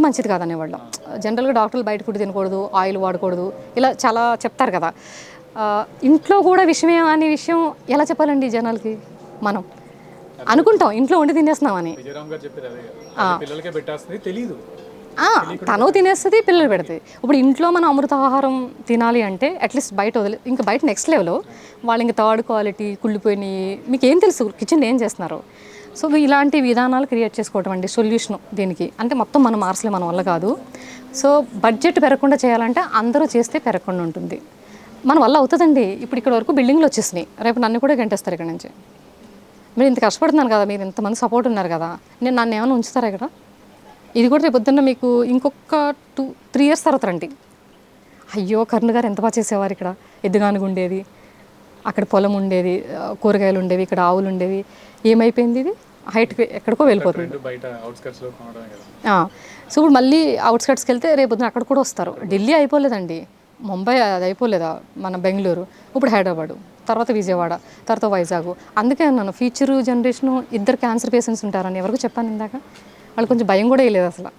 మంచిది కాదనేవాళ్ళం. జనరల్గా డాక్టర్లు బయట ఫుడ్ తినకూడదు, ఆయిల్ వాడకూడదు, ఇలా చాలా చెప్తారు కదా. ఇంట్లో కూడా విషయమే అనే విషయం ఎలా చెప్పాలండి జనాలకి? మనం అనుకుంటాం ఇంట్లో వండి తినేస్తున్నామని. తను తినేస్తుంది, పిల్లలు పెడుతుంది. ఇప్పుడు ఇంట్లో మనం అమృతాహారం తినాలి అంటే అట్లీస్ట్ బయట ఇంకా బయట నెక్స్ట్ లెవెల్ వాళ్ళు ఇంకా థర్డ్ క్వాలిటీ కుళ్ళిపోయినాయి. మీకు ఏం తెలుసు కిచెన్లో ఏం చేస్తున్నారు? సో ఇలాంటి విధానాలు క్రియేట్ చేసుకోవటం అండి సొల్యూషన్ దీనికి. అంటే మొత్తం మనం మార్చలే, మన వల్ల కాదు. సో బడ్జెట్ పెరగకుండా చేయాలంటే అందరూ చేస్తే పెరగకుండా ఉంటుంది. మన వల్ల అవుతుందండి. ఇప్పుడు ఇక్కడ వరకు బిల్డింగ్లు వచ్చేసినాయి, రేపు నన్ను కూడా గంటేస్తారు ఇక్కడ నుంచి. మీరు ఇంత కష్టపడుతున్నాను కదా, మీరు ఇంతమంది సపోర్ట్ ఉన్నారు కదా, నన్ను ఏమైనా ఉంచుతారా ఇక్కడ? ఇది కూడా రేపు పొద్దున్న మీకు ఇంకొక 2-3 ఇయర్స్ తర్వాత రండి, అయ్యో కరుణ గారు ఎంత బాగా చేసేవారు, ఇక్కడ ఎద్దుగానుగు ఉండేది, అక్కడ పొలం ఉండేది, కూరగాయలు ఉండేవి, ఇక్కడ ఆవులు ఉండేవి, ఏమైపోయింది ఇది హైట్కి ఎక్కడికో వెళ్ళిపోతుంది. సో ఇప్పుడు మళ్ళీ అవుట్స్కట్స్కి వెళ్తే రేపు పొద్దున అక్కడ కూడా వస్తారు. ఢిల్లీ అయిపోలేదండి, ముంబై అది అయిపోలేదా, మన బెంగళూరు, ఇప్పుడు హైదరాబాదు, తర్వాత విజయవాడ, తర్వాత వైజాగ్. అందుకే అన్నాను ఫ్యూచర్ జనరేషను ఇద్దరు క్యాన్సర్ పేషెంట్స్ ఉంటారని ఎవరికి చెప్పాను ఇందాక. వాళ్ళు కొంచెం భయం కూడా వేయలేదు అసలు.